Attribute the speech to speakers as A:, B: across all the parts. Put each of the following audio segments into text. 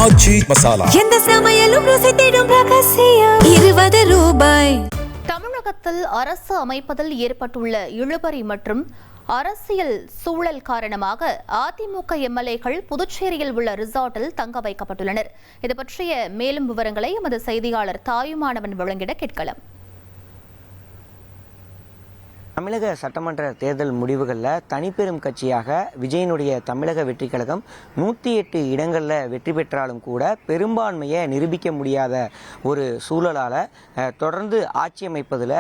A: ஆச்சி மசாலா.
B: எந்த சமையலும் ருசி தேடும் ரகசியம். 20 ரூபாய்.
C: தமிழகத்தில் அரசு அமைப்பதில் ஏற்பட்டுள்ள இழுபறி மற்றும் அரசியல் சூழல் காரணமாக அதிமுக எம்எல்ஏக்கள் புதுச்சேரியில் உள்ள ரிசார்ட்டில் தங்க வைக்கப்பட்டுள்ளனர். இது பற்றிய மேலும் விவரங்களை எமது செய்தியாளர் தாயுமானவன் வழங்கிட கேட்கலாம்.
D: தமிழக சட்டமன்ற தேர்தல் முடிவுகளில் தனிப்பெரும் கட்சியாக விஜயனுடைய தமிழக வெற்றி கழகம் 108 இடங்களில் வெற்றி பெற்றாலும் கூட பெரும்பான்மையை நிரூபிக்க முடியாத ஒரு சூழலால் தொடர்ந்து ஆட்சி அமைப்பதில்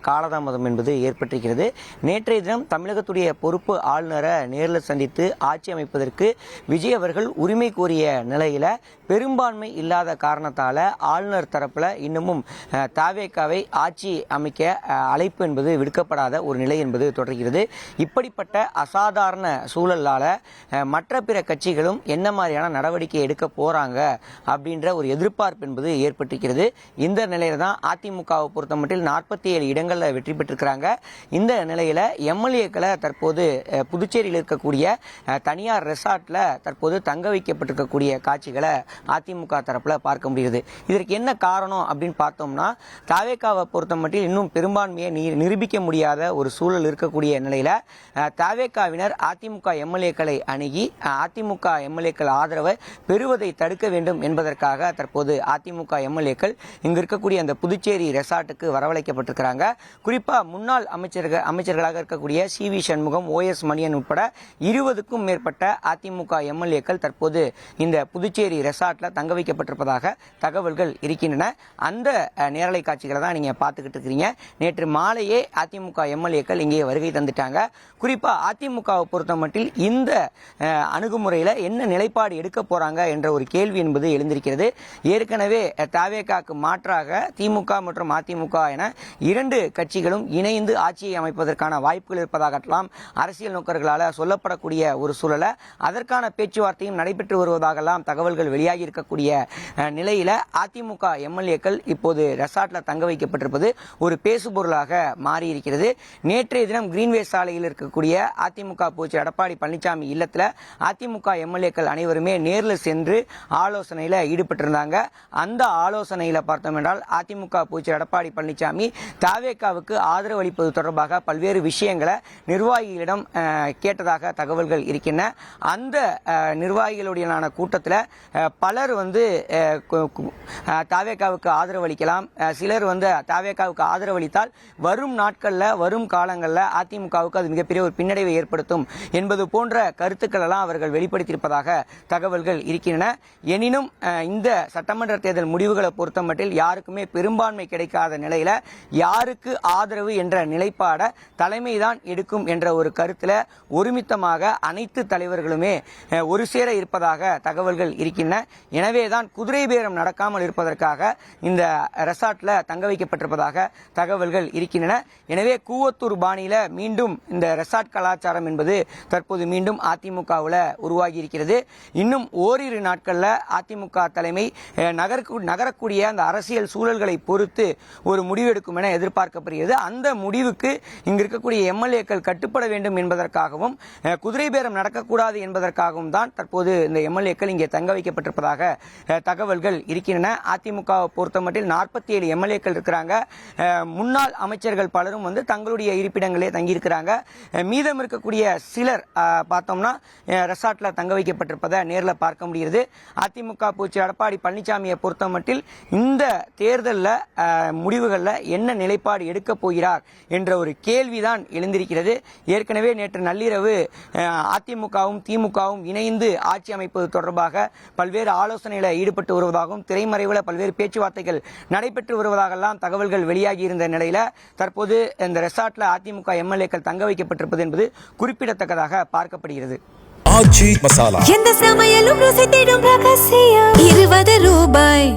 D: காலதாமதம் என்பது ஏற்பட்டிருக்கிறது. நேற்றைய தினம் தமிழகத்துடைய பொறுப்பு ஆளுநரை நேரில் சந்தித்து ஆட்சி அமைப்பதற்கு விஜய் அவர்கள் உரிமை கோரிய நிலையில் பெரும்பான்மை இல்லாத காரணத்தால் ஆளுநர் தரப்பில் இன்னமும் தவேகாவை ஆட்சி அமைக்க அழைப்பு என்பது விடுக்கப்படாத ஒரு நிலை என்பது தொடர்கிறது. இப்படிப்பட்ட அசாதாரண சூழலால் மற்ற பிற கட்சிகளும் என்ன மாதிரியான நடவடிக்கை எடுக்க போறாங்க அப்படின்ற ஒரு எதிர்பார்ப்பு என்பது ஏற்பட்டிருக்கிறது. இந்த நிலையில தான் அதிமுகவை பொறுத்த மட்டும் 47 இடங்களில் வெற்றி பெற்றிருக்கிறாங்க. இந்த நிலையில எம்எல்ஏக்களை தற்போது புதுச்சேரியில் இருக்கக்கூடிய தனியார் ரெசார்ட்ல தற்போது தங்க வைக்கப்பட்டிருக்கக்கூடிய காட்சிகளை அதிமுக தரப்புல பார்க்க முடியுது. இதற்கு என்ன காரணம் அப்படின்னு பார்த்தோம்னா, தவேகாவை பொறுத்த மட்டும் இன்னும் பெரும்பான்மையை நிரூபிக்க முடியாத ஒரு சூழல் இருக்கக்கூடிய நிலையில தவேகாவினர் அதிமுக எம்எல்ஏக்களை அணுகி அதிமுக எம்எல்ஏக்கள் ஆதரவை பெறுவதை தடுக்க வேண்டும் என்பதற்காக தற்போது அதிமுக எம்எல்ஏக்கள் இங்கு இருக்கக்கூடிய அந்த புதுச்சேரி ரெசார்ட்டுக்கு வரவழைக்கப்பட்டிருக்கிறாங்க. குறிப்பா முன்னாள் அமைச்சர்களாக இருக்கக்கூடிய சி.வி. சண்முகம், ஓ.எஸ். மணியன் உட்பட 20க்கும் மேற்பட்ட அதிமுக எம்எல்ஏக்கள் தற்போது இந்த புதுச்சேரி ரெசார்ட்ல தங்க வைக்கப்பட்டிருப்பதாக தகவல்கள் இருக்கின்றன. அந்த நேரலை காட்சிகளை தான் நீங்க பார்த்துக்கிட்டு இருக்கிறீங்க. நேற்று மாலையே அதிமுக எம்எல்ஏக்கள் இங்கே வருகை தந்துட்டாங்க. குறிப்பா அதிமுகவை பொறுத்த மட்டில் இந்த அணுகுமுறையில என்ன நிலைப்பாடு எடுக்க போறாங்க என்ற ஒரு கேள்வி என்பது எழுந்திருக்கிறது. ஏற்கனவே தவேகாக்கு மாற்றாக திமுக மற்றும் அதிமுக என 2 கட்சிகளும் இணைந்து ஆட்சியை அமைப்பதற்கான வாய்ப்புகள் இருப்பதாகலாம் அரசியல் நோக்கர்களால் சொல்லப்படக்கூடிய ஒரு சூழல அதற்கான பேச்சுவார்த்தையும் நடைபெற்று வருவதாகலாம் தகவல்கள் வெளியாகி இருக்கக்கூடிய நிலையில அதிமுக எம்எல்ஏக்கள் இப்போது ரெசார்ட்ல தங்க வைக்கப்பட்டிருப்பது ஒரு பேசுபொருளாக மாறி இருக்கிறது. நேற்றைய தினம் கிரீன்வே சாலையில் இருக்கக்கூடிய அதிமுக பொதுச்செயலாளர் எடப்பாடி பழனிசாமி இல்லத்துல அதிமுக எம்எல்ஏக்கள் அனைவருமே நேரில் சென்று ஆலோசனையில ஈடுபட்டிருந்தாங்க. அந்த ஆலோசனையில பார்த்தோம் என்றால் அதிமுக பொதுச்செயலாளர் எடப்பாடி பழனிசாமி தவேகாவுக்கு ஆதரவு அளிப்பது தொடர்பாக பல்வேறு விஷயங்களை நிர்வாகிகளிடம் கேட்டதாக தகவல்கள் இருக்கின்றன. அந்த நிர்வாகிகளுடையனான கூட்டத்தில் பலர் தவேகாவுக்கு ஆதரவு அளிக்கலாம், சிலர் தவேகாவுக்கு ஆதரவு அளித்தால் வரும் நாட்களில் வரும் காலங்களில் அதிமுகவுக்கு அது மிகப்பெரிய ஒரு பின்னடைவை ஏற்படுத்தும் என்பது போன்ற கருத்துக்கள் எல்லாம் அவர்கள் வெளிப்படுத்தியிருப்பதாக தகவல்கள் இருக்கின்றன. எனினும் இந்த சட்டமன்ற தேர்தல் முடிவுகளை பொறுத்த மட்டில் யாருக்குமே பெரும்பான்மை கிடைக்காத நிலையில யாருக்கு ஆதரவு என்ற நிலைப்பாட தலைமைதான் எடுக்கும் என்ற ஒரு கருத்துல ஒருமித்தமாக அனைத்து தலைவர்களுமே ஒரு சேர இருப்பதாக தகவல்கள் இருக்கின்றன. எனவேதான் குதிரை பேரம் நடக்காமல் இருப்பதற்காக இந்த ரெசார்ட்ல தங்க வைக்கப்பட்டிருப்பதாக தகவல்கள் இருக்கின்றன. எனவே கூவத்தூர் பாணியில மீண்டும் இந்த ரெசார்ட் கலாச்சாரம் என்பது தற்போது மீண்டும் அதிமுகவில் உருவாகி இருக்கிறது. இன்னும் ஓரிரு நாட்கள்ல அதிமுக தலைமை நகரக்கூடிய அந்த அரசியல் சூழல்களை பொறுத்து ஒரு முடிவு எடுக்கும் என எதிர்பார்க்கப்படுகிறது. அந்த முடிவுக்கு இங்கு இருக்கக்கூடிய எம்எல்ஏக்கள் கட்டுப்பட வேண்டும் என்பதற்காகவும் குதிரை பேரம் நடக்கக்கூடாது என்பதற்காகவும் தான் தற்போது இந்த எம்எல்ஏக்கள் இங்கே தங்க வைக்கப்பட்டிருப்பதாக தகவல்கள் இருக்கின்றன. அதிமுகவை பொறுத்த மட்டில் 47 எம்எல்ஏக்கள் இருக்கிறாங்க. முன்னாள் அமைச்சர்கள் பலரும் தங்களுடைய இருப்பிடங்களே தங்கியிருக்கிறாங்க. மீதம் இருக்கக்கூடிய சிலர் பார்த்தோம்னா ரெசார்ட்ல தங்க வைக்கப்பட்டிருப்பதை நேரில் பார்க்க முடிகிறது. அதிமுக பொதுச்செயலாளர் எடப்பாடி பழனிசாமியை பொறுத்த மட்டில் இந்த தேர்தலில் முடிவுகளில் என்ன நிலைப்பாடு எடுக்க போகிறார் என்ற ஒரு கேள்விதான் எழுந்திருக்கிறது. ஏற்கனவே நேற்று நள்ளிரவு அதிமுகவும் திமுகவும் இணைந்து ஆட்சி அமைப்பது தொடர்பாக பல்வேறு ஆலோசனையில் ஈடுபட்டு வருவதாகவும் திரைமறைவில் பல்வேறு பேச்சுவார்த்தைகள் நடைபெற்று வருவதாகலாம் தகவல்கள் வெளியாகி இருந்த நிலையில தற்போது இந்த ரெசார்ட்ல அதிமுக எம்எல்ஏக்கள் தங்க வைக்கப்பட்டிருப்பது என்பது குறிப்பிடத்தக்கதாக பார்க்கப்படுகிறது.
A: ஆச்சி மசாலா.
B: எந்த சமையலும் ருசி தேடும் ரகசியம். 20 ரூபாய்.